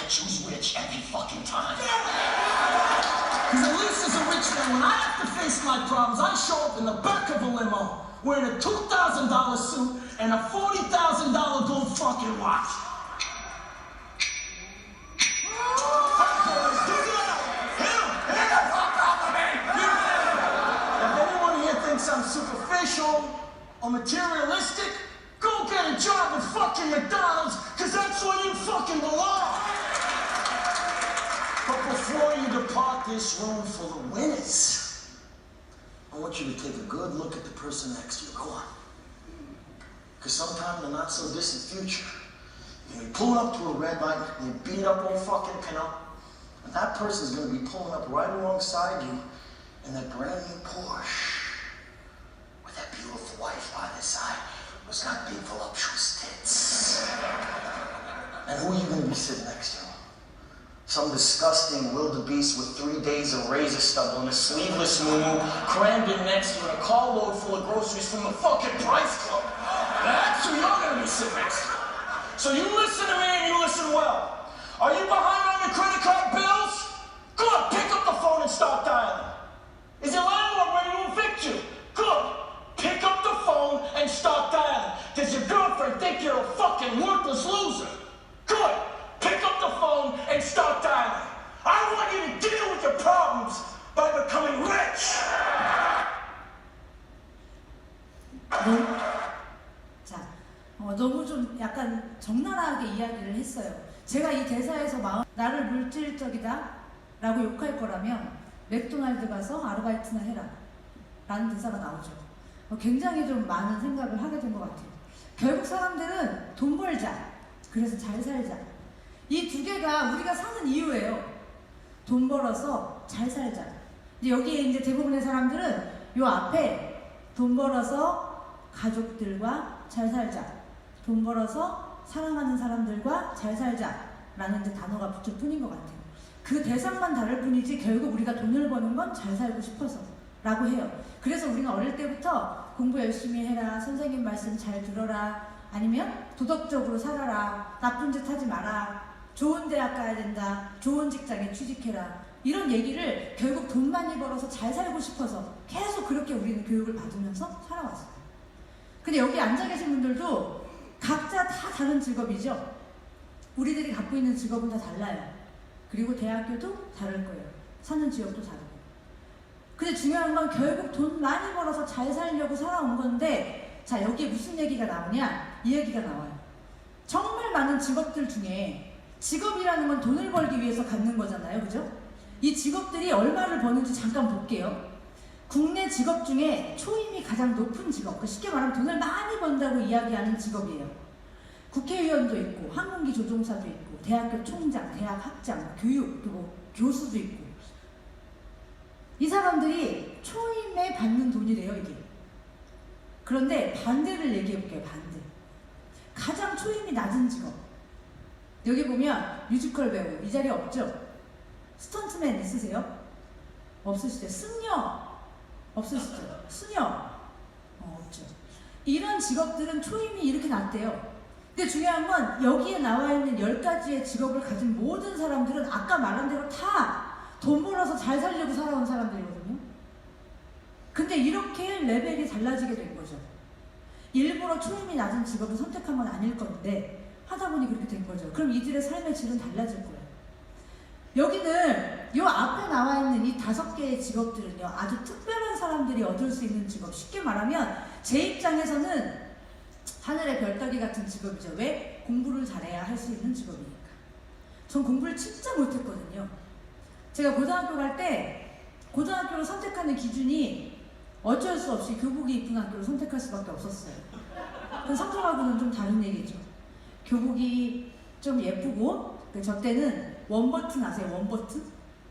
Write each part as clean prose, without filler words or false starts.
choose rich every fucking time. Because at least as a rich man, when I have to face my problems, I show up in the back of a limo wearing a $2,000 suit and a $40,000 gold fucking watch. I'm superficial or materialistic, go get a job at fucking McDonald's, cause that's where you fucking belong. But before you depart this room full of winners, I want you to take a good look at the person next to you. Go on. Cause sometime in the not so distant future, you're gonna be pulling up to a red light and you beat up old fucking Pinot, and that person's gonna be pulling up right alongside you in that brand new Porsche. That beautiful wife by their side was got big voluptuous tits. And who are you going to be sitting next to? Some disgusting wildebeest with 3 days of razor stubble and a sleeveless moo crammed in next to you in a carload full of groceries from the fucking Price Club. That's who you're going to be sitting next to. So you listen to me and you listen well. Are you behind on your credit card bills? Good, pick up the phone and start dialing. Is your landlord ready to evict you? Good. Pick up the phone and start dialing. Does your girlfriend think you're a fucking worthless loser? Good. Pick up the phone and start dialing. I want you to deal with your problems by becoming rich. 자, 너무 좀 약간 적나라하게 이야기를 했어요. 제가 이 대사에서 나를 물질적이다 라고 욕할 거라면 맥도날드 가서 아르바이트나 해라 라는 대사가 나오죠. 굉장히 좀 많은 생각을 하게 된 것 같아요. 결국 사람들은 돈 벌자, 그래서 잘 살자. 이 두 개가 우리가 사는 이유예요. 돈 벌어서 잘 살자. 여기에 이제 대부분의 사람들은 요 앞에 돈 벌어서 가족들과 잘 살자, 돈 벌어서 사랑하는 사람들과 잘 살자 라는 이제 단어가 붙을 뿐인 것 같아요. 그 대상만 다를 뿐이지 결국 우리가 돈을 버는 건 잘 살고 싶어서 라고 해요. 그래서 우리는 어릴 때부터 공부 열심히 해라, 선생님 말씀 잘 들어라, 아니면 도덕적으로 살아라, 나쁜 짓 하지 마라, 좋은 대학 가야 된다, 좋은 직장에 취직해라, 이런 얘기를 결국 돈 많이 벌어서 잘 살고 싶어서 계속 그렇게 우리는 교육을 받으면서 살아왔어요. 근데 여기 앉아 계신 분들도 각자 다 다른 직업이죠. 우리들이 갖고 있는 직업은 다 달라요. 그리고 대학교도 다를 거예요. 사는 지역도 다르고. 근데 중요한 건 결국 돈 많이 벌어서 잘 살려고 살아온 건데, 자, 여기에 무슨 얘기가 나오냐? 이 얘기가 나와요. 정말 많은 직업들 중에 직업이라는 건 돈을 벌기 위해서 갖는 거잖아요. 그죠? 이 직업들이 얼마를 버는지 잠깐 볼게요. 국내 직업 중에 초임이 가장 높은 직업, 쉽게 말하면 돈을 많이 번다고 이야기하는 직업이에요. 국회의원도 있고, 항공기 조종사도 있고, 대학교 총장, 대학 학장, 교육, 또 교수도 있고. 이 사람들이 초임에 받는 돈이래요, 이게. 그런데 반대를 얘기해 볼게요, 반대. 가장 초임이 낮은 직업. 여기 보면 뮤지컬 배우, 이 자리에 없죠? 스턴트맨 있으세요? 없으시죠? 승려 없으시죠? 수녀 없죠. 이런 직업들은 초임이 이렇게 낮대요. 근데 중요한 건 여기에 나와 있는 10가지의 직업을 가진 모든 사람들은 아까 말한 대로 다 돈 벌어서 잘 살려고 살아온 사람들이거든요. 근데 이렇게 레벨이 달라지게 된 거죠. 일부러 초임이 낮은 직업을 선택한 건 아닐 건데 하다 보니 그렇게 된 거죠. 그럼 이들의 삶의 질은 달라질 거예요. 여기는 이 앞에 나와 있는 이 5개의 직업들은요, 아주 특별한 사람들이 얻을 수 있는 직업. 쉽게 말하면 제 입장에서는 하늘의 별따기 같은 직업이죠. 왜? 공부를 잘해야 할 수 있는 직업이니까. 전 공부를 진짜 못했거든요. 제가 고등학교 갈 때 고등학교를 선택하는 기준이 어쩔 수 없이 교복이 이쁜 학교를 선택할 수밖에 없었어요. 성적하고는 좀 다른 얘기죠. 교복이 좀 예쁘고, 저 때는 원버튼 아세요? 원버튼?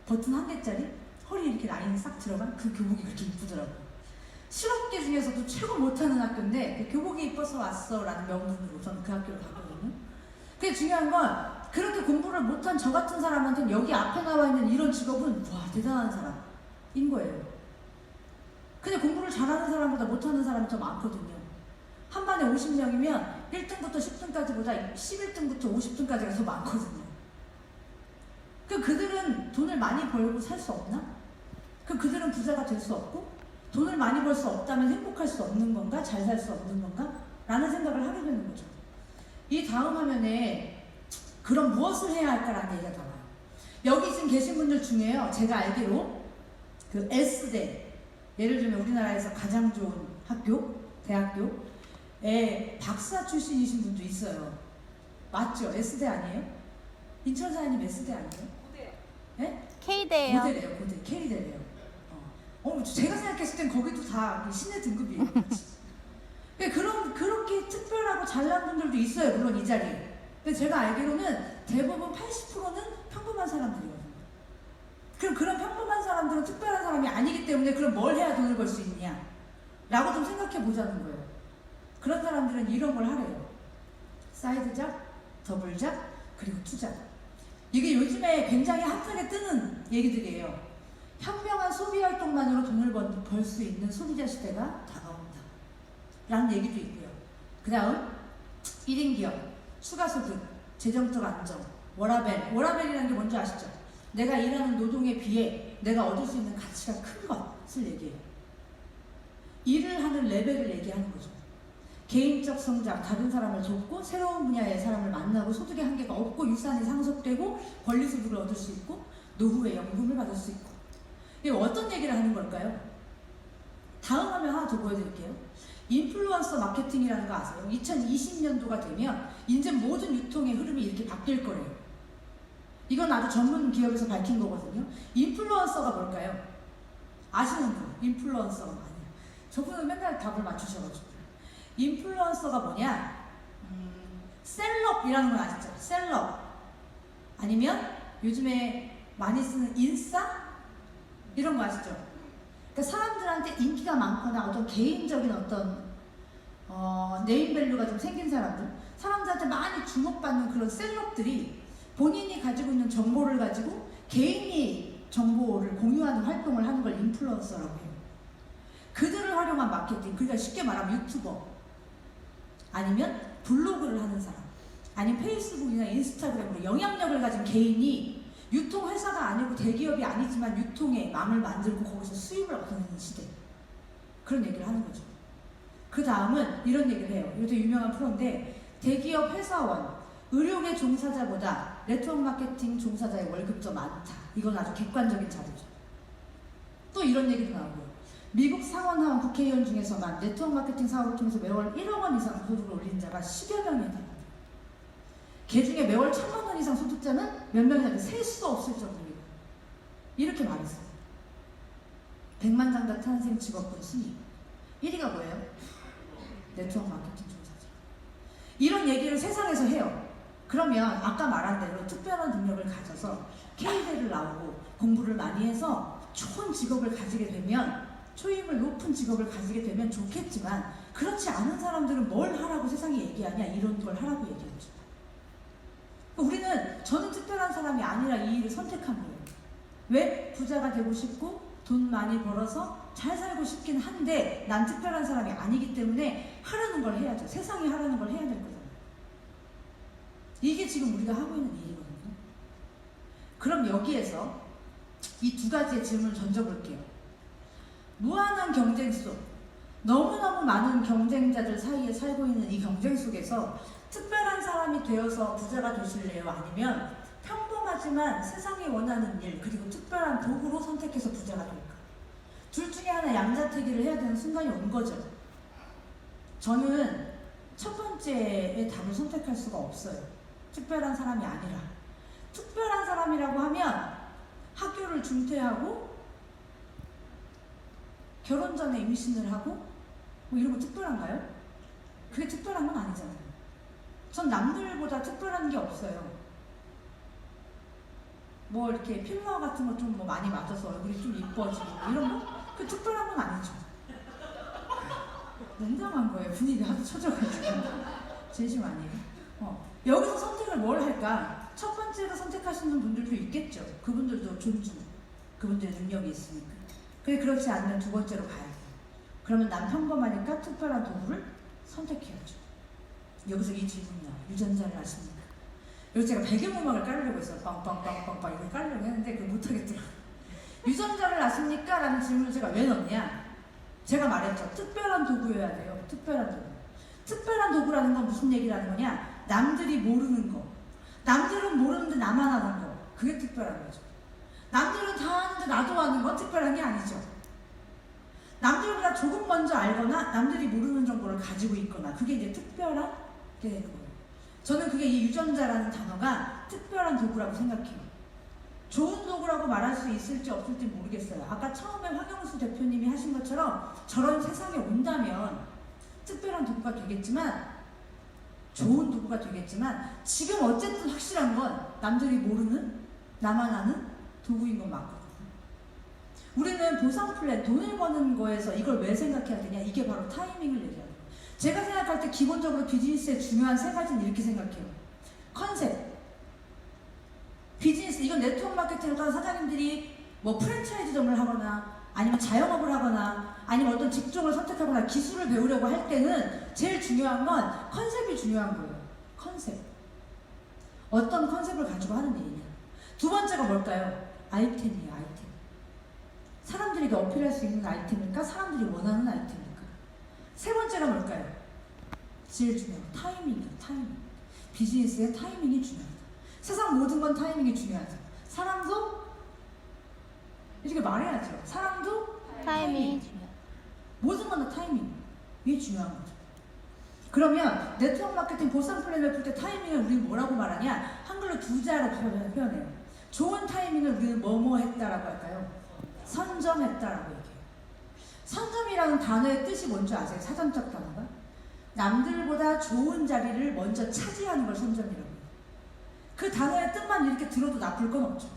버튼 1개짜리? 허리 이렇게 라인이 싹 들어간 그 교복이 그렇게 이쁘더라고요. 실업계 중에서도 최고 못하는 학교인데 교복이 이뻐서 왔어 라는 명분으로 저는 그 학교를 갔거든요. 근데 중요한 건 그렇게 공부를 못한 저 같은 사람한테는 여기 앞에 나와 있는 이런 직업은 와, 대단한 사람인 거예요. 근데 공부를 잘하는 사람보다 못하는 사람이 더 많거든요. 한 반에 50명이면 1등부터 10등까지보다 11등부터 50등까지가 더 많거든요. 많이 벌고 살 수 없나? 그들은 부자가 될 수 없고 돈을 많이 벌 수 없다면 행복할 수 없는 건가? 잘 살 수 없는 건가? 라는 생각을 하게 되는 거죠. 이 다음 화면에 그럼 무엇을 해야 할까라는 얘기가 나와요. 여기 지금 계신 분들 중에요, 제가 알기로 그 S대, 예를 들면 우리나라에서 가장 좋은 학교, 대학교에 박사 출신이신 분도 있어요. 맞죠? S대 아니에요? 인천 사장님 S대 아니에요? 고대요. 네? K대예요. 고대래요, 고대. K대래요. 제가 생각했을 땐 거기도 다 신의 등급이에요. 그렇게 특별하고 잘난 분들도 있어요, 물론 이 자리에. 근데 제가 알기로는 대부분 80%는 평범한 사람들이거든요. 그럼 그런 평범한 사람들은 특별한 사람이 아니기 때문에 그럼 뭘 해야 돈을 벌 수 있냐? 라고 좀 생각해 보자는 거예요. 그런 사람들은 이런 걸 하래요. 사이드잡, 더블잡, 그리고 투잡. 이게 요즘에 굉장히 핫하게 뜨는 얘기들이에요. 현명한 소비 활동만으로 돈을 벌 수 있는 소비자 시대가 다가온다 라는 얘기도 있고요. 그 다음 1인 기업, 추가소득, 재정적 안정, 워라밸이라는 게 뭔지 아시죠? 내가 일하는 노동에 비해 내가 얻을 수 있는 가치가 큰 것을 얘기해요. 일을 하는 레벨을 얘기하는 거죠. 개인적 성장, 다른 사람을 돕고 새로운 분야의 사람을 만나고 소득의 한계가 없고 유산이 상속되고 권리소득을 얻을 수 있고 노후에 연금을 받을 수 있고. 이게 어떤 얘기를 하는 걸까요? 다음 화면 하나 더 보여드릴게요. 인플루언서 마케팅이라는 거 아세요? 2020년도가 되면 이제 모든 유통의 흐름이 이렇게 바뀔 거래요. 이건 아주 전문 기업에서 밝힌 거거든요. 인플루언서가 뭘까요? 아시는 분? 인플루언서가 아니에요. 저분은 맨날 답을 맞추셔가지고. 인플루언서가 뭐냐? 셀럽이라는 건 아시죠? 셀럽. 아니면 요즘에 많이 쓰는 인싸? 이런 거 아시죠? 그러니까 사람들한테 인기가 많거나 어떤 개인적인 어떤 네임밸류가 좀 생긴 사람들한테 많이 주목받는 그런 셀럽들이 본인이 가지고 있는 정보를 가지고 개인이 정보를 공유하는 활동을 하는 걸 인플루언서라고 해요. 그들을 활용한 마케팅, 그러니까 쉽게 말하면 유튜버, 아니면 블로그를 하는 사람, 아니면 페이스북이나 인스타그램으로 영향력을 가진 개인이 유통회사가 아니고 대기업이 아니지만 유통의 망을 만들고 거기서 수입을 얻어내는 시대. 그런 얘기를 하는 거죠. 그 다음은 이런 얘기를 해요. 이것도 유명한 프로인데 대기업 회사원, 의료계 종사자보다 네트워크 마케팅 종사자의 월급 더 많다. 이건 아주 객관적인 자료죠. 또 이런 얘기도 나오고요. 미국 상원하원 국회의원 중에서만 네트워크 마케팅 사업을 통해서 매월 1억 원 이상 소득을 올린 자가 10여 명에 달합니다. 그 중에 매월 1,000만 원 이상 소득자는 몇 명이나 셀 수가 없을 정도예요. 이렇게 말했어요. 백만장자 탄생 직업군 순위 1위가 뭐예요? 네트워크 마케팅 종사자. 이런 얘기를 세상에서 해요. 그러면 아까 말한 대로 특별한 능력을 가져서 K대를 나오고 공부를 많이 해서 좋은 직업을 가지게 되면, 초임을 높은 직업을 가지게 되면 좋겠지만 그렇지 않은 사람들은 뭘 하라고 세상이 얘기하냐, 이런 걸 하라고 얘기하죠. 우리는 저는 특별한 사람이 아니라 이 일을 선택한 거예요. 왜? 부자가 되고 싶고 돈 많이 벌어서 잘 살고 싶긴 한데 난 특별한 사람이 아니기 때문에 하라는 걸 해야죠. 세상이 하라는 걸 해야 될 거잖아요. 이게 지금 우리가 하고 있는 일이거든요. 그럼 여기에서 이 두 가지의 질문을 던져볼게요. 무한한 경쟁 속, 너무너무 많은 경쟁자들 사이에 살고 있는 이 경쟁 속에서 특별한 사람이 되어서 부자가 되실래요? 아니면 평범하지만 세상이 원하는 일, 그리고 특별한 도구로 선택해서 부자가 될까? 둘 중에 하나 양자택일을 해야 되는 순간이 온 거죠. 저는 첫 번째의 답을 선택할 수가 없어요. 특별한 사람이 아니라. 특별한 사람이라고 하면 학교를 중퇴하고 결혼 전에 임신을 하고 뭐 이런 거 특별한가요? 그게 특별한 건 아니잖아요. 전 남들보다 특별한 게 없어요. 뭐 이렇게 필러 같은 거 좀 뭐 많이 맞아서 얼굴이 좀 이뻐지고 뭐 이런 거? 그 특별한 건 아니죠. 농담한 거예요. 분위기가 하도 처져가지고. 진심 아니에요. 여기서 선택을 뭘 할까? 첫 번째로 선택하시는 분들도 있겠죠. 그분들도 존중, 그분들의 능력이 있으니까. 근데 그렇지 않으면 두 번째로 가야 돼요. 그러면 난 평범하니까 특별한 도구를 선택해야죠. 여기서 이 질문이야. 유전자를 아십니까? 그래서 제가 배경음악을 깔으려고 했어요. 빵빵빵빵빵 이걸 깔으려고 했는데 그걸 못하겠더라고요. 유전자를 아십니까? 라는 질문을 제가 왜 넣냐? 제가 말했죠. 특별한 도구여야 돼요. 특별한 도구. 특별한 도구라는 건 무슨 얘기라는 거냐? 남들이 모르는 거. 남들은 모르는데 나만 하는 거. 그게 특별한 거죠. 남들은 다 하는데 나도 하는 건 특별한 게 아니죠. 남들보다 조금 먼저 알거나 남들이 모르는 정보를 가지고 있거나 그게 이제 특별한 게 되는 거예요. 저는 그게 이 유전자라는 단어가 특별한 도구라고 생각해요. 좋은 도구라고 말할 수 있을지 없을지 모르겠어요. 아까 처음에 황영수 대표님이 하신 것처럼 저런 세상에 온다면 특별한 도구가 되겠지만 좋은 도구가 되겠지만 지금 어쨌든 확실한 건 남들이 모르는 나만 아는 도구인 건 맞거든요. 우리는 보상 플랜, 돈을 버는 거에서 이걸 왜 생각해야 되냐? 이게 바로 타이밍을 얘기하는 거예요. 제가 생각할 때 기본적으로 비즈니스의 중요한 세 가지는 이렇게 생각해요. 컨셉, 비즈니스, 이건 네트워크 마케팅을 하는 사장님들이 뭐 프랜차이즈점을 하거나 아니면 자영업을 하거나 아니면 어떤 직종을 선택하거나 기술을 배우려고 할 때는 제일 중요한 건 컨셉이 중요한 거예요. 컨셉. 어떤 컨셉을 가지고 하는 일이냐. 두 번째가 뭘까요? 아이템이에요. 아이템. 사람들에게 어필할 수 있는 아이템일까? 사람들이 원하는 아이템일까? 세 번째가 뭘까요? 제일 중요한 타이밍이에요. 타이밍. 비즈니스의 타이밍이 중요하다. 세상 모든 건 타이밍이 중요하죠. 사람도 이렇게 말해야죠. 사람도 타이밍이 중요해. 모든 건 다 타이밍이 중요한 거죠. 그러면 네트워크 마케팅 보상 플랜을 풀 때 타이밍을 우리는 뭐라고 말하냐? 한글로 두 자로 표현해요. 좋은 타이밍을 우리는 뭐뭐 했다라고 할까요? 선점했다라고 얘기해요. 선점이라는 단어의 뜻이 뭔지 아세요? 사전적 단어가? 남들보다 좋은 자리를 먼저 차지하는 걸 선점이라고 해요. 그 단어의 뜻만 이렇게 들어도 나쁠 건 없죠.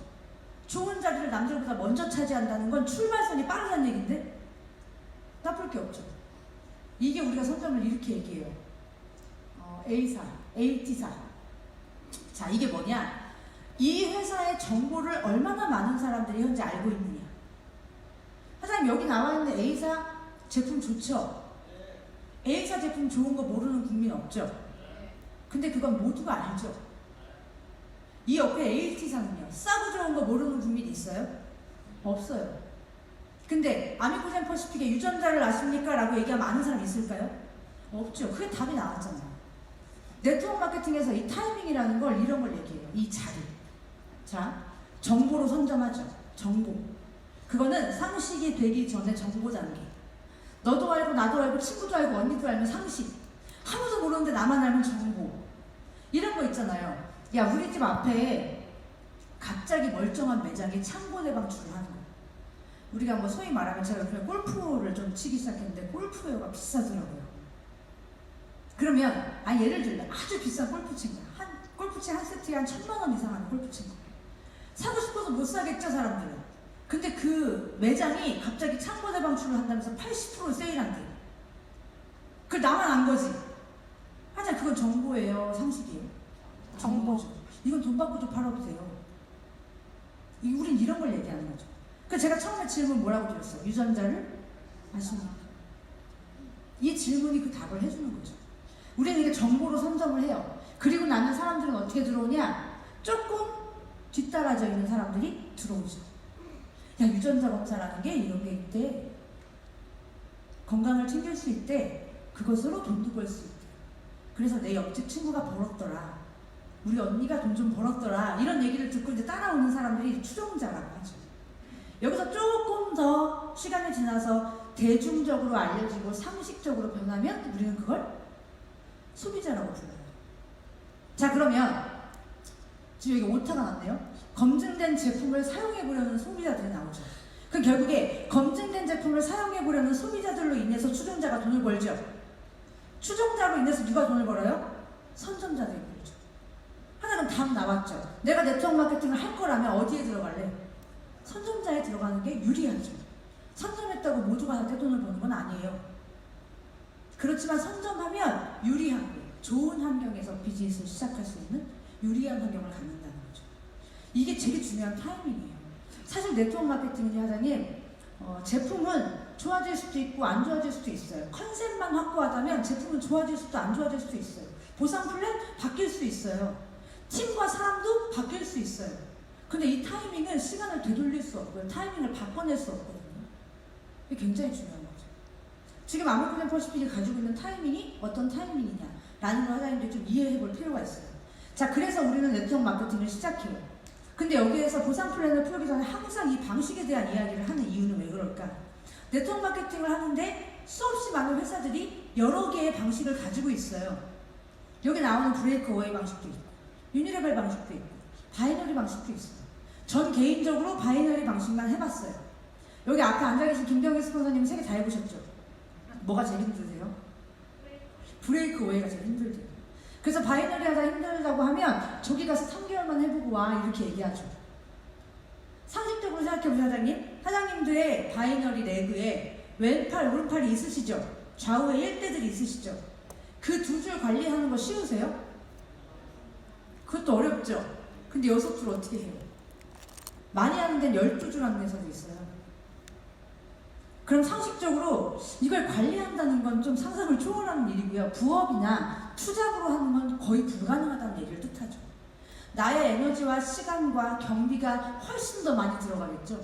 좋은 자리를 남들보다 먼저 차지한다는 건 출발선이 빠르다는 얘기인데 나쁠 게 없죠. 이게 우리가 선점을 이렇게 얘기해요. A사, AT사. 자, 이게 뭐냐? 이 회사의 정보를 얼마나 많은 사람들이 현재 알고 있느냐. 사장님, 여기 나와 있는 A사 제품 좋죠? A사 제품 좋은 거 모르는 국민 없죠? 근데 그건 모두가 알죠? 이 옆에 AT사는요, 싸고 좋은 거 모르는 국민이 있어요? 없어요. 근데 아미코젠 퍼시픽의 유전자를 아십니까? 라고 얘기하면 아는 사람 있을까요? 없죠. 그게 답이 나왔잖아요. 네트워크 마케팅에서 이 타이밍이라는 걸 이런 걸 얘기해요. 이 자리. 자, 정보로 선점하죠. 정보. 그거는 상식이 되기 전에 정보 단계. 너도 알고 나도 알고 친구도 알고 언니도 알면 상식. 아무도 모르는데 나만 알면 정보. 이런 거 있잖아요. 야, 우리 집 앞에 갑자기 멀쩡한 매장에 창고 대방출을 하는 거예요. 우리가 뭐 소위 말하면 제가 요즘에 골프를 좀 치기 시작했는데 골프웨어가 비싸더라고요. 그러면 예를 들면 아주 비싼 골프채가 골프채 한 세트에 한 1,000만 원 이상 하는 골프채가 사고 싶어서 못 사겠죠, 사람들은. 근데 그 매장이 갑자기 창고 대방출을 한다면서 80% 세일한대. 그걸 나만 안 거지. 하여튼 그건 정보예요, 상식이에요? 정보죠. 이건 돈 받고도 팔아도 돼요. 우린 이런 걸 얘기하는 거죠. 그래서 제가 처음에 질문 뭐라고 드렸어요? 유전자를 아십니까? 이 질문이 그 답을 해주는 거죠. 우리는 이게 정보로 선점을 해요. 그리고 나면 사람들은 어떻게 들어오냐? 조금 뒤따라져 있는 사람들이 들어오죠. 야, 유전자 검사라는 게 이런 게 있대. 건강을 챙길 수 있대. 그것으로 돈도 벌 수 있대. 그래서 내 옆집 친구가 벌었더라. 우리 언니가 돈 좀 벌었더라. 이런 얘기를 듣고 이제 따라오는 사람들이 추종자라고 하죠. 여기서 조금 더 시간이 지나서 대중적으로 알려지고 상식적으로 변하면 우리는 그걸 소비자라고 불러요. 자, 그러면 지금 여기 오타가 났네요. 검증된 제품을 사용해보려는 소비자들이 나오죠. 그럼 결국에 검증된 제품을 사용해보려는 소비자들로 인해서 추종자가 돈을 벌죠. 추종자로 인해서 누가 돈을 벌어요? 선점자들이 벌죠. 하나는 답 나왔죠. 내가 네트워크 마케팅을 할 거라면 어디에 들어갈래? 선점자에 들어가는 게 유리하죠. 선점했다고 모두가 다 떼돈을 버는 건 아니에요. 그렇지만 선점하면 유리한 거예요. 좋은 환경에서 비즈니스를 시작할 수 있는 유리한 환경을 갖는다는 거죠. 이게 제일 중요한 타이밍이에요. 사실 네트워크 마케팅은요, 사장님, 제품은 좋아질 수도 있고 안 좋아질 수도 있어요. 컨셉만 확고하다면 제품은 좋아질 수도 안 좋아질 수도 있어요. 보상 플랜 바뀔 수 있어요. 팀과 사람도 바뀔 수 있어요. 근데 이 타이밍은 시간을 되돌릴 수 없고요. 타이밍을 바꿔낼 수 없거든요. 이게 굉장히 중요한 거죠. 지금 아메리칸 퍼시픽이 가지고 있는 타이밍이 어떤 타이밍이냐라는 걸 하나님들이 좀 이해해 볼 필요가 있어요. 자, 그래서 우리는 네트워크 마케팅을 시작해요. 근데 여기에서 보상 플랜을 풀기 전에 항상 이 방식에 대한 이야기를 하는 이유는 왜 그럴까? 네트워크 마케팅을 하는데 수없이 많은 회사들이 여러 개의 방식을 가지고 있어요. 여기 나오는 브레이크 어웨이 방식도 있고, 유니레벨 방식도 있고, 바이너리 방식도 있어요. 전 개인적으로 바이너리 방식만 해봤어요. 여기 앞에 앉아계신 김병희 스폰서님은 3개 다 해보셨죠? 뭐가 제일 힘드세요? 브레이크 어웨이가 제일 힘들대요. 그래서 바이너리 하다 힘들다고 하면 저기 가서 3개월만 해보고 와 이렇게 얘기하죠. 상식적으로 생각해보세요. 사장님들의 바이너리 레그에 왼팔 오른팔이 있으시죠? 좌우에 1대들이 있으시죠? 그 2줄 관리하는 거 쉬우세요? 그것도 어렵죠? 근데 6줄 어떻게 해요? 많이 하는 데는 12줄 하는 회사도 있어요. 그럼 상식적으로 이걸 관리한다는 건 좀 상상을 초월하는 일이고요. 부업이나 투잡으로 하는 건 거의 불가능하다는 얘기를 뜻하죠. 나의 에너지와 시간과 경비가 훨씬 더 많이 들어가겠죠.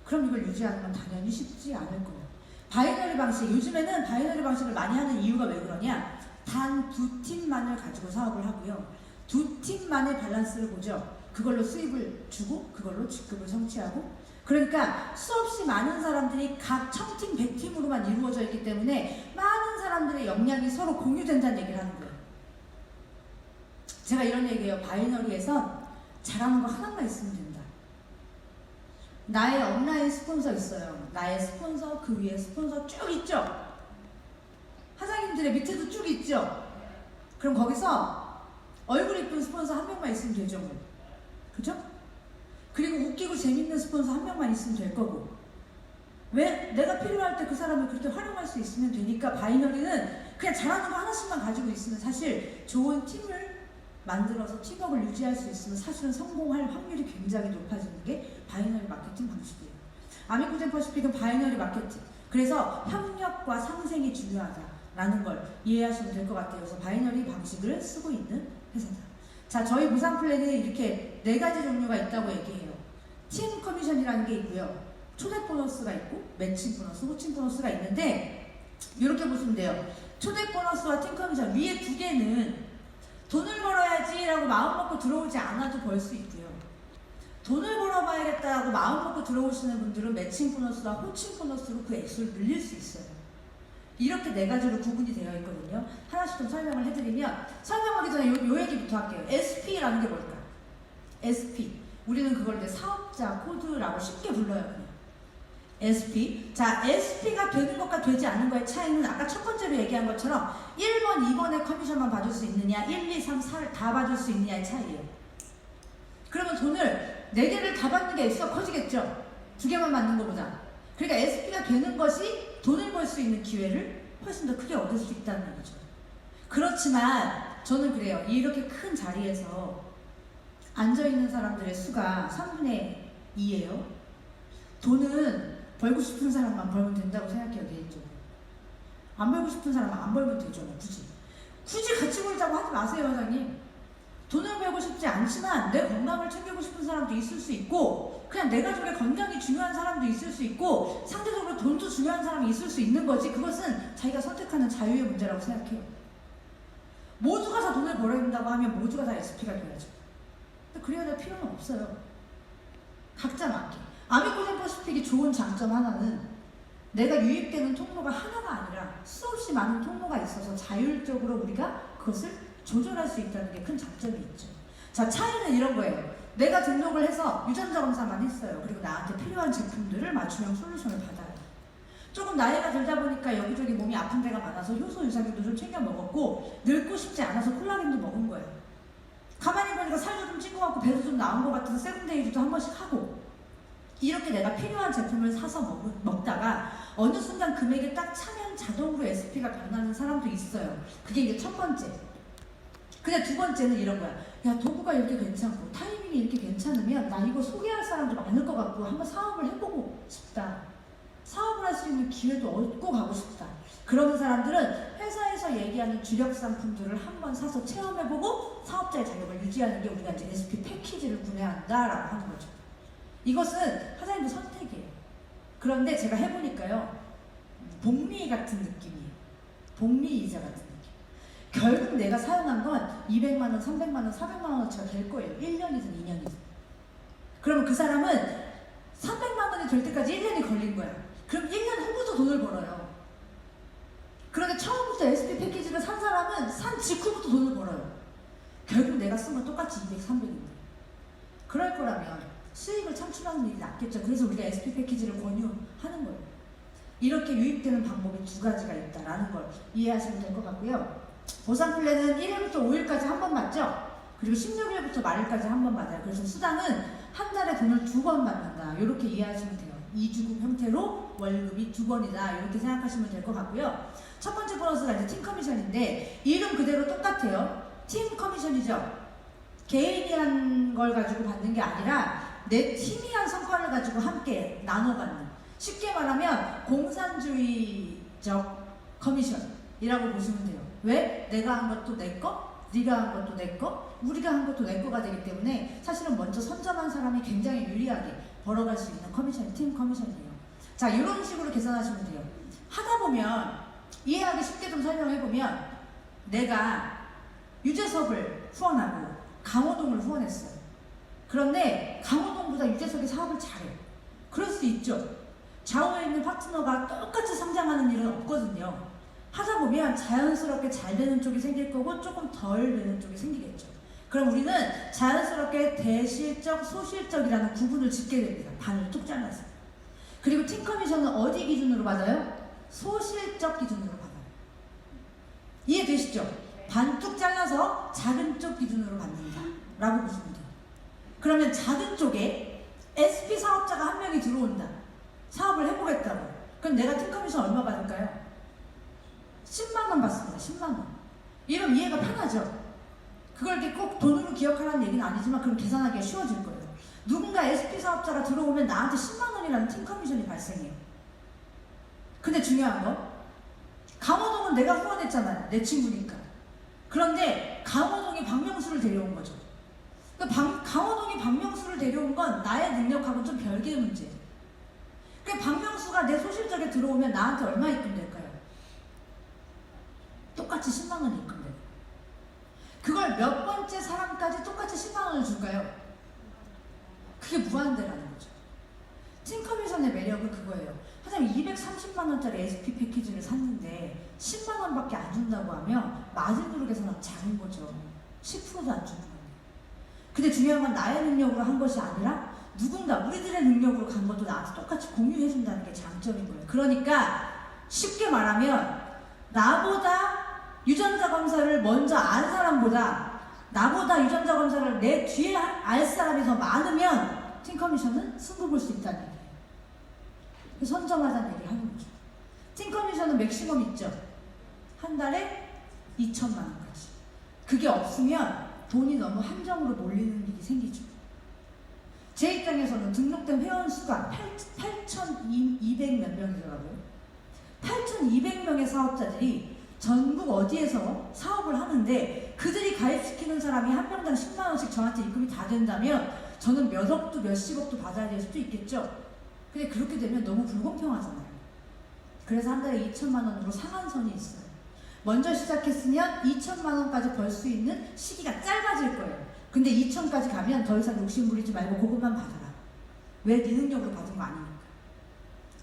그럼 이걸 유지하는 건 당연히 쉽지 않을 거예요. 바이너리 방식, 요즘에는 바이너리 방식을 많이 하는 이유가 왜 그러냐? 단 2팀만을 가지고 사업을 하고요. 2팀만의 밸런스를 보죠. 그걸로 수입을 주고 그걸로 직급을 성취하고, 그러니까 수없이 많은 사람들이 각 1000팀, 100팀으로만 이루어져 있기 때문에 많은 사람들의 역량이 서로 공유된다는 얘기를 하는 거예요. 제가 이런 얘기해요. 바이너리에선 잘하는 거 하나만 있으면 된다. 나의 업라인 스폰서 있어요. 나의 스폰서, 그 위에 스폰서 쭉 있죠? 사장님들의 밑에도 쭉 있죠? 그럼 거기서 얼굴 이쁜 스폰서 한 명만 있으면 되죠. 그죠? 그리고 웃기고 재밌는 스폰서 한 명만 있으면 될 거고, 왜? 내가 필요할 때 그 사람을 그렇게 활용할 수 있으면 되니까 바이너리는 그냥 잘하는 거 하나씩만 가지고 있으면 사실 좋은 팀을 만들어서 팀워크를 유지할 수 있으면 사실은 성공할 확률이 굉장히 높아지는 게 바이너리 마케팅 방식이에요. 아메리칸 퍼시픽은 바이너리 마케팅, 그래서 협력과 상생이 중요하다라는 걸 이해하시면 될 것 같아요. 그래서 바이너리 방식을 쓰고 있는 회사다. 자, 저희 보상 플랜은 이렇게 4가지 종류가 있다고 얘기해요. 팀 커미션이라는 게 있고요. 초대 보너스가 있고, 매칭 보너스, 호칭 보너스가 있는데, 이렇게 보시면 돼요. 초대 보너스와 팀 커미션, 위에 2개는 돈을 벌어야지 라고 마음 먹고 들어오지 않아도 벌 수 있고요. 돈을 벌어봐야겠다라고 마음 먹고 들어오시는 분들은 매칭 보너스와 호칭 보너스로 그 액수를 늘릴 수 있어요. 이렇게 4가지로 구분이 되어 있거든요. 하나씩 좀 설명을 해드리면, 설명하기 전에 요 얘기부터 할게요. SP라는 게 뭘까? SP. 우리는 그걸 이제 사업자 코드라고 쉽게 불러요. 그냥. SP. 자, SP가 되는 것과 되지 않는 거의 차이는 아까 첫 번째로 얘기한 것처럼 1번, 2번의 커미션만 받을 수 있느냐, 1, 2, 3, 4를 다 받을 수 있느냐의 차이예요. 그러면 돈을 4개를 다 받는 게 액수가 커지겠죠? 2개만 받는 것보다. 그러니까 SP가 되는 것이 돈을 벌 수 있는 기회를 훨씬 더 크게 얻을 수 있다는 얘기죠. 그렇지만 저는 그래요. 이렇게 큰 자리에서 앉아있는 사람들의 수가 3분의 2예요. 돈은 벌고 싶은 사람만 벌면 된다고 생각해요, 개인적으로. 안 벌고 싶은 사람은 안 벌면 되죠, 굳이 같이 벌자고 하지 마세요, 회장님. 돈을 벌고 싶지 않지만 내 건강을 챙기고 싶은 사람도 있을 수 있고, 그냥 내 가족의 건강이 중요한 사람도 있을 수 있고, 상대적으로 돈도 중요한 사람이 있을 수 있는 거지. 그것은 자기가 선택하는 자유의 문제라고 생각해요. 모두가 다 돈을 벌어야 된다고 하면 모두가 다 SP가 돼야죠. 근데 그래야 될 필요는 없어요. 각자 맞게. 아메리칸 퍼시픽이 좋은 장점 하나는 내가 유입되는 통로가 하나가 아니라 수없이 많은 통로가 있어서 자율적으로 우리가 그것을 조절할 수 있다는 게 큰 장점이 있죠. 자, 차이는 이런 거예요. 내가 등록을 해서 유전자 검사만 했어요. 그리고 나한테 필요한 제품들을 맞춤형 솔루션을 받아요. 조금 나이가 들다 보니까 여기저기 몸이 아픈 데가 많아서 효소 유산균도 좀 챙겨 먹었고, 늙고 싶지 않아서 콜라겐도 먹은 거예요. 가만히 보니까 살도 좀 찐 것 같고 배도 좀 나온 것 같아서 세븐데이즈도 한 번씩 하고, 이렇게 내가 필요한 제품을 사서 먹다가 어느 순간 금액이 딱 차면 자동으로 SP가 변하는 사람도 있어요. 그게 이제 첫 번째. 근데 2번째는 이런 거야. 야, 도구가 이렇게 괜찮고 타이밍이 이렇게 괜찮으면 나 이거 소개할 사람도 많을 것 같고 한번 사업을 해보고 싶다. 사업을 할 수 있는 기회도 얻고 가고 싶다. 그런 사람들은 회사에서 얘기하는 주력 상품들을 한번 사서 체험해보고 사업자의 자격을 유지하는 게 우리가 이제 SP 패키지를 구매한다라고 하는 거죠. 이것은 하나님의 선택이에요. 그런데 제가 해보니까요, 복리 같은 느낌이에요. 복리 이자 같은 느낌. 결국 내가 사용한 건 200만 원, 300만 원, 400만 원어치가 될 거예요. 1년이든 2년이든. 그러면 그 사람은 300만 원이 될 때까지 1년이 걸린 거야. 그럼 1년 후부터 돈을 벌어요. 그런데 처음부터 SP 패키지를 산 사람은 산 직후부터 돈을 벌어요. 결국 내가 쓴 건 똑같이 200, 300인데. 그럴 거라면 수익을 창출하는 일이 낫겠죠. 그래서 우리가 SP 패키지를 권유하는 거예요. 이렇게 유입되는 방법이 두 가지가 있다라는 걸 이해하시면 될 것 같고요. 보상 플랜은 1일부터 5일까지 한 번 맞죠? 그리고 16일부터 말일까지 한 번 맞아요. 그래서 수당은 한 달에 돈을 2번 받는다. 이렇게 이해하시면 돼요. 2주급 형태로 월급이 2번이다. 이렇게 생각하시면 될 것 같고요. 첫 번째 보너스가 이제 팀 커미션인데 이름 그대로 똑같아요. 팀 커미션이죠. 개인이 한 걸 가지고 받는 게 아니라 내 팀이 한 성과를 가지고 함께 나눠 받는. 쉽게 말하면 공산주의적 커미션이라고 보시면 돼요. 왜? 내가 한 것도 내 거, 네가 한 것도 내 거, 우리가 한 것도 내 거가 되기 때문에 사실은 먼저 선점한 사람이 굉장히 유리하게 벌어갈 수 있는 커미션이 팀 커미션이에요. 자, 이런 식으로 계산하시면 돼요. 하다 보면 이해하기 쉽게 좀 설명해보면 내가 유재석을 후원하고 강호동을 후원했어요. 그런데 강호동보다 유재석이 사업을 잘해. 그럴 수 있죠. 좌우에 있는 파트너가 똑같이 성장하는 일은 없거든요. 하다 보면 자연스럽게 잘 되는 쪽이 생길 거고 조금 덜 되는 쪽이 생기겠죠. 그럼 우리는 자연스럽게 대실적, 소실적이라는 구분을 짓게 됩니다. 반을 뚝 잘라서. 그리고 팀 커미션은 어디 기준으로 받아요? 소실적 기준으로 받아요. 이해되시죠? 반 뚝 잘라서 작은 쪽 기준으로 받는다 라고 보시면 돼요. 그러면 작은 쪽에 SP 사업자가 한 명이 들어온다. 사업을 해보겠다고. 그럼 내가 팀 커미션 얼마 받을까요? 10만 원 받습니다. 10만 원. 이러면 이해가 편하죠? 그걸 이렇게 꼭 돈으로 기억하라는 얘기는 아니지만 그럼 계산하기가 쉬워질 거예요. 누군가 SP 사업자가 들어오면 나한테 10만 원이라는 팀 커미션이 발생해요. 근데 중요한 거, 강호동은 내가 후원했잖아요. 내 친구니까. 그런데 강호동이 박명수를 데려온 거죠. 그러니까 강호동이 박명수를 데려온 건 나의 능력하고는 좀 별개의 문제예요. 그러니까 박명수가 내 소실적에 들어오면 나한테 얼마 입금될까요? 똑같이 10만 원이 입금돼요. 그걸 몇 번째 사람까지 똑같이 10만 원을 줄까요? 그게 무한대라는 거죠. 팀 커미션의 매력은 그거예요. 하지만 230만 원짜리 SP 패키지를 샀는데 10만 원밖에 안 준다고 하면 마진으로 계산하면 작은 거죠. 10%도 안 주는 거예요. 근데 중요한 건 나의 능력으로 한 것이 아니라 누군가 우리들의 능력으로 간 것도 나한테 똑같이 공유해준다는 게 장점인 거예요. 그러니까 쉽게 말하면 나보다 유전자 검사를 먼저 안 사람보다 나보다 유전자 검사를 내 뒤에 알 사람이 더 많으면 팀 커미션은 승부 볼 수 있다는 얘기예요. 선점하자는 얘기를 하는 거죠. 팀 커미션은 맥시멈 있죠. 한 달에 2천만 원까지. 그게 없으면 돈이 너무 한정으로 몰리는 일이 생기죠. 제 입장에서는 등록된 회원 수가 8,200 몇 명이더라고요. 8,200명의 사업자들이 전국 어디에서 사업을 하는데 그들이 가입시키는 사람이 한 명당 10만 원씩 저한테 입금이 다 된다면 저는 몇 억도 몇십억도 받아야 될 수도 있겠죠. 근데 그렇게 되면 너무 불공평하잖아요. 그래서 한 달에 2천만 원으로 상한선이 있어요. 먼저 시작했으면 2천만 원까지 벌 수 있는 시기가 짧아질 거예요. 근데 2천까지 가면 더 이상 욕심 부리지 말고 그것만 받아라. 왜 네 능력으로 받은 거 아니니까.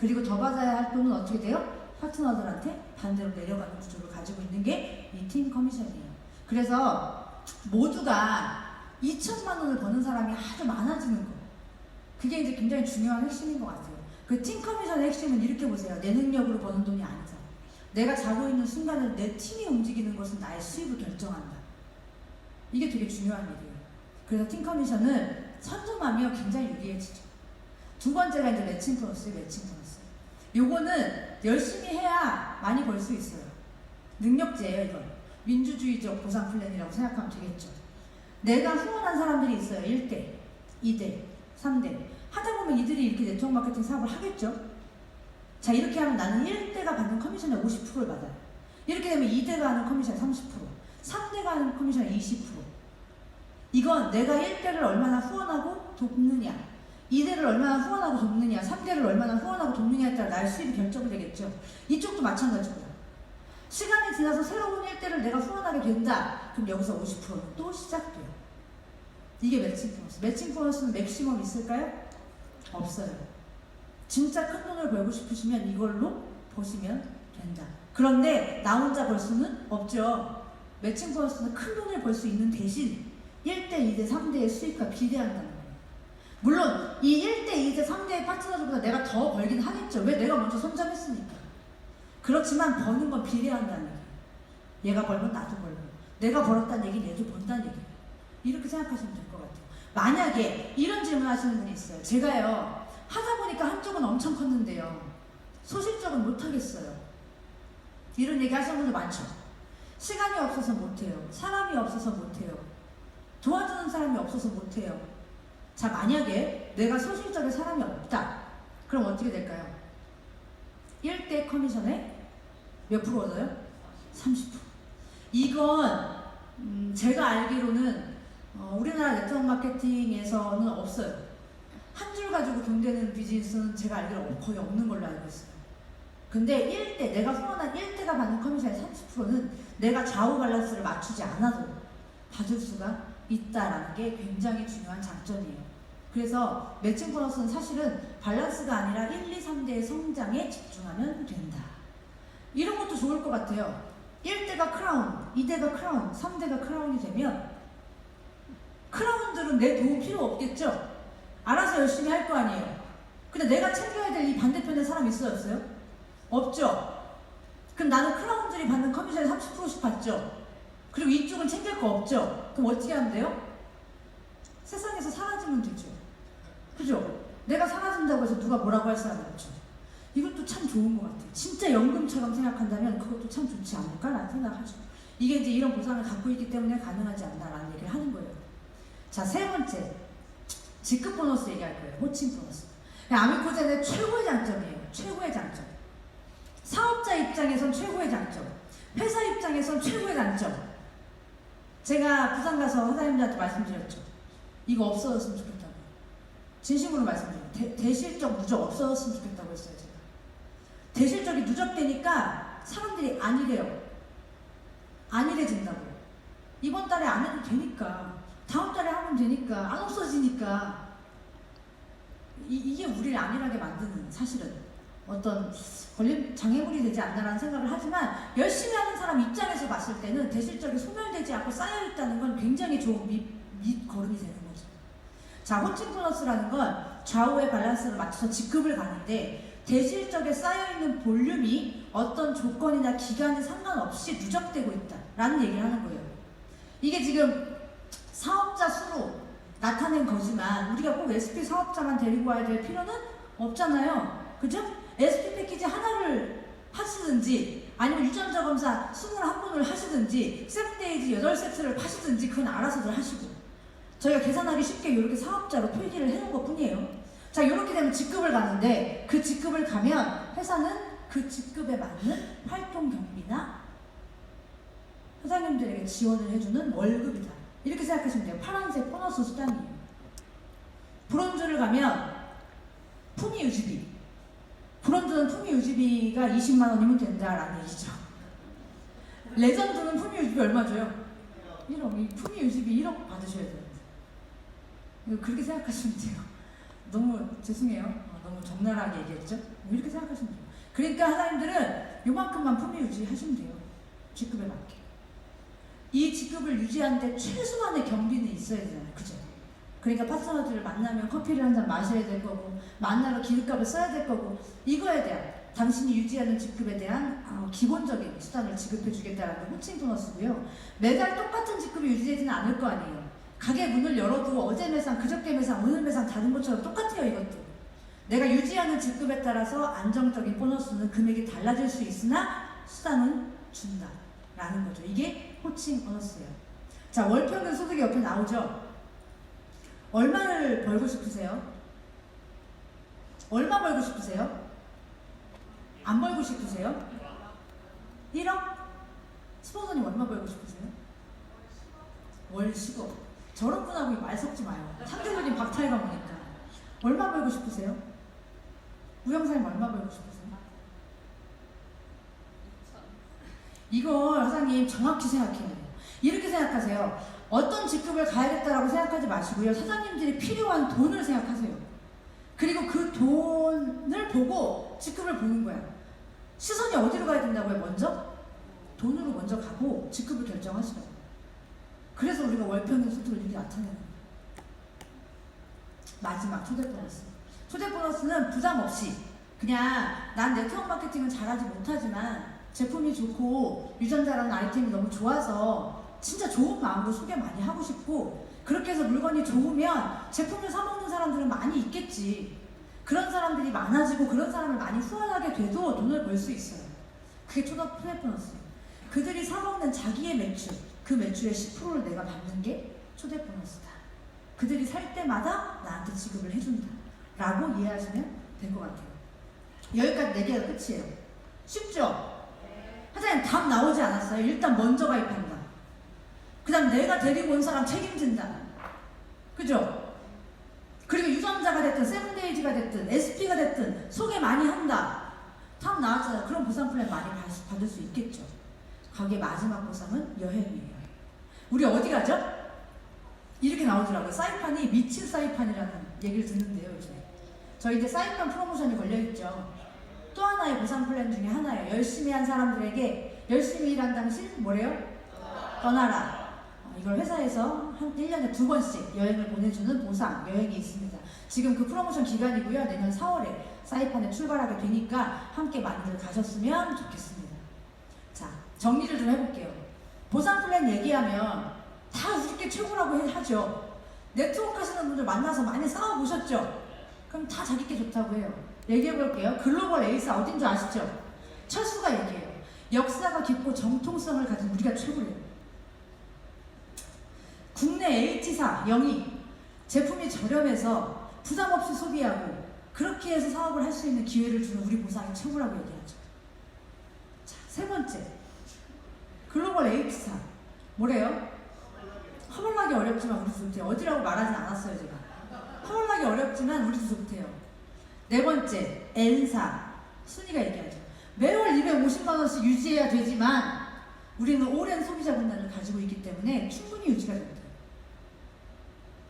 그리고 더 받아야 할 돈은 어떻게 돼요? 파트너들한테 반대로 내려가는 구조를 가지고 있는 게 이 팀 커미션이에요. 그래서 모두가 2천만 원을 버는 사람이 아주 많아지는 거. 그게 이제 굉장히 중요한 핵심인 것 같아요. 그 팀 커미션의 핵심은 이렇게 보세요. 내 능력으로 버는 돈이 아니다. 내가 자고 있는 순간에 내 팀이 움직이는 것은 나의 수입을 결정한다. 이게 되게 중요한 일이에요. 그래서 팀 커미션은 선점하며 굉장히 유리해지죠. 두 번째가 이제 매칭 보너스예요. 매칭 보너스. 요거는 열심히 해야 많이 벌 수 있어요. 능력제예요, 이건. 민주주의적 보상 플랜이라고 생각하면 되겠죠. 내가 후원한 사람들이 있어요. 1대, 2대, 3대. 하다 보면 이들이 이렇게 네트워크 마케팅 사업을 하겠죠. 자, 이렇게 하면 나는 1대가 받는 커미션의 50%를 받아요. 이렇게 되면 2대가 하는 커미션 30%, 3대가 하는 커미션 20%. 이건 내가 1대를 얼마나 후원하고 돕느냐, 2대를 얼마나 후원하고 돕느냐, 3대를 얼마나 후원하고 돕느냐에 따라 나의 수입이 결정이 되겠죠. 이쪽도 마찬가지고요. 시간이 지나서 새로운 1대를 내가 후원하게 된다. 그럼 여기서 50%는 또 시작돼요. 이게 매칭 보너스. 매칭 보너스는 맥시멈 있을까요? 없어요. 진짜 큰 돈을 벌고 싶으시면 이걸로 버시면 된다. 그런데 나 혼자 벌 수는 없죠. 매칭 보너스는 큰 돈을 벌 수 있는 대신 1대, 2대, 3대의 수익과 비례한다는 거예요. 물론 이 1대, 2대, 3대의 파트너들보다 내가 더 벌긴 하겠죠. 왜? 내가 먼저 선점했으니까. 그렇지만 버는 건 비례한다는 얘기예요. 얘가 벌면 나도 벌고, 내가 벌었다는 얘기는 얘도 번다는 얘기예요. 이렇게 생각하시면 될 것 같아요. 만약에 이런 질문 하시는 분이 있어요. 제가요, 하다 보니까 한쪽은 엄청 컸는데요, 소실적은 못하겠어요. 이런 얘기 하시는 분들 많죠. 시간이 없어서 못해요. 사람이 없어서 못해요. 도와주는 사람이 없어서 못해요. 자, 만약에 내가 소실적인 사람이 없다. 그럼 어떻게 될까요? 1대 커미션에 몇 프로 얻어요? 30%. 이건 제가 알기로는 우리나라 네트워크 마케팅에서는 없어요. 한 줄 가지고 돈 되는 비즈니스는 제가 알기로 거의 없는 걸로 알고 있어요. 근데 1대, 내가 후원한 1대가 받는 커미션의 30%는 내가 좌우 밸런스를 맞추지 않아도 받을 수가 있다라는 게 굉장히 중요한 장점이에요. 그래서 매칭 보너스는 사실은 밸런스가 아니라 1, 2, 3대의 성장에 집중하면 된다. 이런 것도 좋을 것 같아요. 1대가 크라운, 2대가 크라운, 3대가 크라운이 되면 크라운들은 내 도움 필요 없겠죠? 알아서 열심히 할 거 아니에요. 근데 내가 챙겨야 될 이 반대편에 사람 있어요, 없어요? 없죠? 그럼 나는 크라운들이 받는 커미션에 30%씩 받죠? 그리고 이쪽은 챙길 거 없죠? 그럼 어떻게 하면 돼요? 세상에서 사라지면 되죠. 그죠? 내가 사라진다고 해서 누가 뭐라고 할 사람이 없죠. 이것도 참 좋은 것 같아요. 진짜 연금처럼 생각한다면 그것도 참 좋지 않을까라는 생각하죠. 이게 이제 이런 보상을 갖고 있기 때문에 가능하지 않나라는 얘기를 하는 거예요. 자, 세 번째, 직급 보너스 얘기할 거예요. 호칭 보너스. 아미코젠의 최고의 장점이에요. 최고의 장점. 사업자 입장에선 최고의 장점, 회사 입장에선 최고의 장점. 제가 부산 가서 회사님들한테 말씀드렸죠. 이거 없어졌으면 좋겠다고. 진심으로 말씀드려요. 대실적 누적 없어졌으면 좋겠다고 했어요. 제가. 대실적이 누적되니까 사람들이 안 일해요. 안 일해진다고요. 이번 달에 안 해도 되니까, 다음 달에 하면 되니까, 안 없어지니까. 이게 우리를 안일하게 만드는, 사실은 어떤 장애물이 되지 않나라는 생각을 하지만, 열심히 하는 사람 입장에서 봤을 때는 대실적이 소멸되지 않고 쌓여있다는 건 굉장히 좋은 밑거름이 되는 거죠. 자, 호칭 보너스라는 건 좌우의 밸런스를 맞춰서 직급을 가는데, 대실적에 쌓여있는 볼륨이 어떤 조건이나 기간에 상관없이 누적되고 있다라는 얘기를 하는 거예요. 이게 지금 사업자 수로 나타낸 거지만 우리가 꼭 SP 사업자만 데리고 와야 될 필요는 없잖아요. 그죠? SP 패키지 하나를 하시든지, 아니면 유전자 검사 21번을 하시든지, 세븐데이즈 8세트를 파시든지, 그건 알아서들 하시고, 저희가 계산하기 쉽게 이렇게 사업자로 표기를 해놓은 것 뿐이에요. 자, 이렇게 되면 직급을 가는데, 그 직급을 가면 회사는 그 직급에 맞는 활동 경비나 회사님들에게 지원을 해주는 월급이다. 이렇게 생각하시면 돼요. 파란색 보너스 수단이에요. 브론즈를 가면 품위 유지비. 브론즈는 품위 유지비가 20만 원이면 된다라는 얘기죠. 레전드는 품위 유지비 얼마 줘요? 1억. 이 품위 유지비 1억 받으셔야 돼요. 그렇게 생각하시면 돼요. 너무 죄송해요. 너무 적나라하게 얘기했죠? 이렇게 생각하시면 돼요. 그러니까 하나님들은 요만큼만 품위 유지하시면 돼요. 직급에 맞게. 이 직급을 유지하는데 최소한의 경비는 있어야 되잖아요. 그죠? 그러니까 파트너들을 만나면 커피를 한 잔 마셔야 될 거고, 만나러 기름값을 써야 될 거고, 이거에 대한 당신이 유지하는 직급에 대한 기본적인 수단을 지급해 주겠다라는 호칭 보너스고요. 매달 똑같은 직급이 유지되지는 않을 거 아니에요. 가게 문을 열어도 어제 매상, 그저께 매상, 오늘 매상 다른 것처럼 똑같아요. 이것도. 내가 유지하는 직급에 따라서 안정적인 보너스는 금액이 달라질 수 있으나 수당은 준다라는 거죠. 이게 호칭 보너스예요. 자, 월평균 소득이 옆에 나오죠. 얼마를 벌고 싶으세요? 얼마 벌고 싶으세요? 안 벌고 싶으세요? 1억? 스폰서님 얼마 벌고 싶으세요? 월 10억. 저런 분하고 말 섞지 마요. 상대적인 박탈감 오니까. 얼마 벌고 싶으세요? 우영사님 얼마 벌고 싶으세요? 이걸 사장님 정확히 생각해야 돼요. 이렇게 생각하세요. 어떤 직급을 가야겠다라고 생각하지 마시고요. 사장님들이 필요한 돈을 생각하세요. 그리고 그 돈을 보고 직급을 보는 거야. 시선이 어디로 가야 된다고요? 먼저? 돈으로 먼저 가고 직급을 결정하시라고. 그래서 우리가 월평균 수준을 이렇게 나타내는 거예요. 마지막 초대 보너스. 초대 보너스는 부담 없이 그냥 난 네트워크 마케팅은 잘하지 못하지만 제품이 좋고 유전자라는 아이템이 너무 좋아서 진짜 좋은 마음으로 소개 많이 하고 싶고 그렇게 해서 물건이 좋으면 제품을 사먹는 사람들은 많이 있겠지. 그런 사람들이 많아지고 그런 사람을 많이 후원하게 돼도 돈을 벌 수 있어요. 그게 초대 보너스예요. 그들이 사먹는 자기의 매출, 그 매출의 10%를 내가 받는 게 초대 보너스다. 그들이 살 때마다 나한테 지급을 해준다 라고 이해하시면 될 것 같아요. 여기까지 4개가 끝이에요. 쉽죠? 사장님 답 나오지 않았어요? 일단 먼저 가입한다. 그 다음 내가 데리고 온 사람 책임진다. 그죠? 그리고 유전자가 됐든 세븐데이즈가 됐든 SP가 됐든 소개 많이 한다. 답 나왔잖아요. 그럼 보상 플랜 많이 받을 수 있겠죠. 거기에 마지막 보상은 여행이에요. 우리 어디 가죠? 이렇게 나오더라고요. 사이판이 미친 사이판이라는 얘기를 듣는데요. 요즘에 저희 이제 사이판 프로모션이 걸려있죠. 또 하나의 보상 플랜 중에 하나예요. 열심히 한 사람들에게 열심히 일한 당신 뭐래요? 떠나라. 이걸 회사에서 한 1년에 2번씩 여행을 보내주는 보상 여행이 있습니다. 지금 그 프로모션 기간이고요. 내년 4월에 사이판에 출발하게 되니까 함께 많이들 가셨으면 좋겠습니다. 자, 정리를 좀 해볼게요. 보상 플랜 얘기하면 다 우리께 최고라고 하죠. 네트워크 하시는 분들 만나서 많이 싸워보셨죠? 그럼 다 자기께 좋다고 해요. 얘기해볼게요. 글로벌 에이스 어딘 줄 아시죠? 철수가 얘기해요. 역사가 깊고 정통성을 가진 우리가 최고래요. 국내 H사 영희 제품이 저렴해서 부담 없이 소비하고 그렇게 해서 사업을 할 수 있는 기회를 주는 우리 보상이 최고라고 얘기하죠. 자, 3번째 글로벌 H사 뭐래요? 허물나기 어렵지만 우리도 좋대요. 어디라고 말하진 않았어요 제가. 허물나기 어렵지만 우리도 좋대요. 4번째 N사 순위가 얘기하죠. 매월 250만원씩 유지해야 되지만 우리는 오랜 소비자 문화를 가지고 있기 때문에 충분히 유지가 됩니다.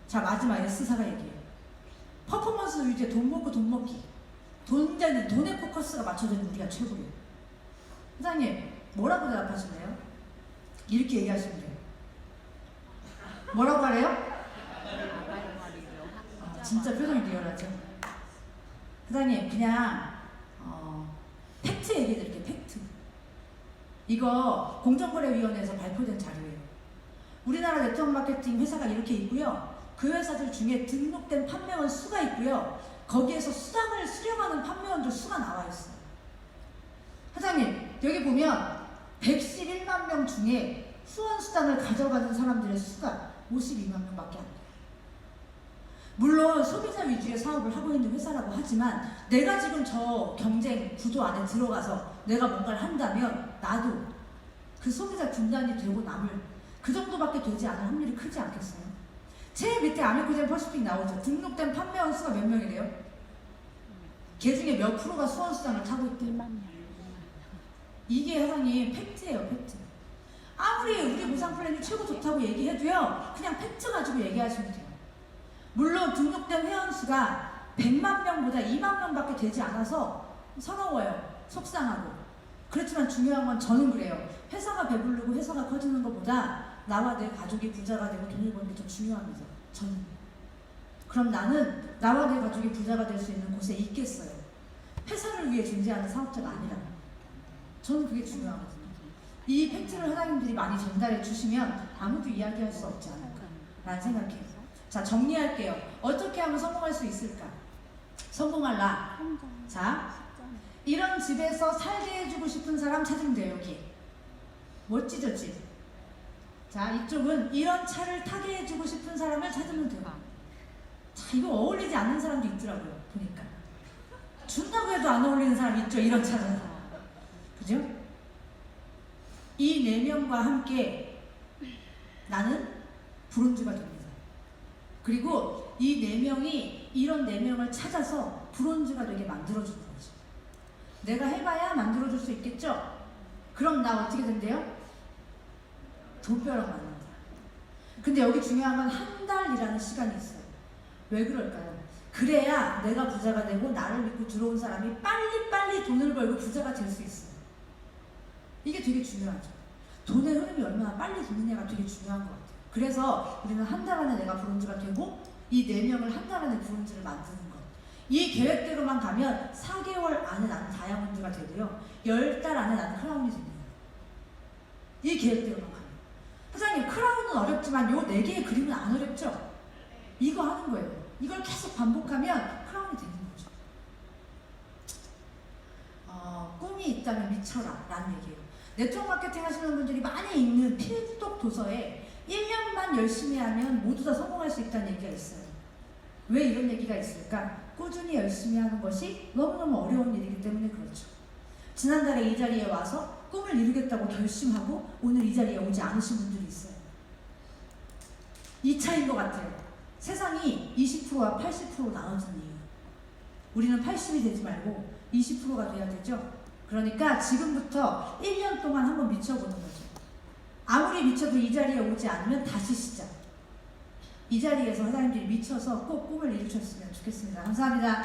자, 마지막 S사가 얘기해요. 퍼포먼스 위주의 돈 먹고 돈 먹기. 돈에 포커스가 맞춰져 있는 우리가 최고예요. 사장님, 뭐라고 대답하실래요? 이렇게 얘기하시면 돼요. 뭐라고 하래요? 진짜 표정이 리얼하죠? 사장님, 그냥 팩트 얘기해드릴게요. 팩트. 이거 공정거래위원회에서 발표된 자료예요. 우리나라 네트워크 마케팅 회사가 이렇게 있고요. 그 회사들 중에 등록된 판매원 수가 있고요. 거기에서 수당을 수령하는 판매원들 수가 나와 있어요. 사장님, 여기 보면 111만 명 중에 후원 수당을 가져가는 사람들의 수가 52만 명밖에 안 돼요. 물론 소비자 위주의 사업을 하고 있는 회사라고 하지만 내가 지금 저 경쟁 구도 안에 들어가서 내가 뭔가를 한다면 나도 그 소비자 군단이 되고 남을 그 정도밖에 되지 않을 확률이 크지 않겠어요? 제일 밑에 아메코젠 퍼시픽 나오죠. 등록된 판매원 수가 몇 명이래요? 걔 중에 몇 프로가 수원수당을 타고 있대요? 이게 사장님 팩트예요. 팩트. 아무리 우리 보상 플랜이 최고 좋다고 얘기해도요. 그냥 팩트 가지고 얘기하시면 돼요. 물론 등록된 회원수가 100만 명보다 2만 명밖에 되지 않아서 서러워요. 속상하고. 그렇지만 중요한 건 저는 그래요. 회사가 배부르고 회사가 커지는 것보다 나와 내 가족이 부자가 되고 돈을 버는 게 더 중요합니다. 저는. 그럼 나는 나와 내 가족이 부자가 될 수 있는 곳에 있겠어요. 회사를 위해 존재하는 사업자가 아니라. 저는 그게 중요하거든요. 이 팩트를 사장님들이 많이 전달해 주시면 아무도 이야기할 수 없지 않을까라는 생각해요. 자, 정리할게요. 어떻게 하면 성공할 수 있을까? 성공할라. 자, 이런 집에서 살게 해주고 싶은 사람 찾으면 돼요. 여기 멋지죠 집? 자, 이쪽은 이런 차를 타게 해주고 싶은 사람을 찾으면 돼요. 자, 이거 어울리지 않는 사람도 있더라고요. 보니까 준다고 해도 안 어울리는 사람 있죠. 이런 차는 그죠? 이 4명과 함께 나는 브론즈가 됩니다. 그리고 이 4명이 이런 4명을 찾아서 브론즈가 되게 만들어주는 거죠. 내가 해봐야 만들어줄 수 있겠죠? 그럼 나 어떻게 된대요? 도뼈랑 만난다. 근데 여기 중요한 건 한 달이라는 시간이 있어요. 왜 그럴까요? 그래야 내가 부자가 되고 나를 믿고 들어온 사람이 빨리빨리 돈을 벌고 부자가 될 수 있어요. 이게 되게 중요하죠. 돈의 흐름이 얼마나 빨리 도느냐가 되게 중요한 것 같아요. 그래서 우리는 한 달 안에 내가 브론즈가 되고 이 4명을 한 달 안에 브론즈를 만드는 것. 이 계획대로만 가면 4개월 안에 나는 다이아몬드가 되고요. 10달 안에 나는 크라운이 됩니다. 이 계획대로만 가면. 사장님, 크라운은 어렵지만 요 4개의 그림은 안 어렵죠? 이거 하는 거예요. 이걸 계속 반복하면 크라운이 되는 거죠. 꿈이 있다면 미쳐라 라는 얘기예요. 네트워크 마케팅 하시는 분들이 많이 읽는 필독 도서에 1년만 열심히 하면 모두 다 성공할 수 있다는 얘기가 있어요. 왜 이런 얘기가 있을까? 꾸준히 열심히 하는 것이 너무너무 어려운 일이기 때문에 그렇죠. 지난달에 이 자리에 와서 꿈을 이루겠다고 결심하고 오늘 이 자리에 오지 않으신 분들이 있어요. 이 차이인 것 같아요. 세상이 20%와 80% 나눠진 이유. 우리는 80이 되지 말고 20%가 돼야 되죠. 그러니까 지금부터 1년 동안 한번 미쳐보는 거죠. 아무리 미쳐도 이 자리에 오지 않으면 다시 시작. 이 자리에서 사장님들이 미쳐서 꼭 꿈을 이루셨으면 좋겠습니다. 감사합니다.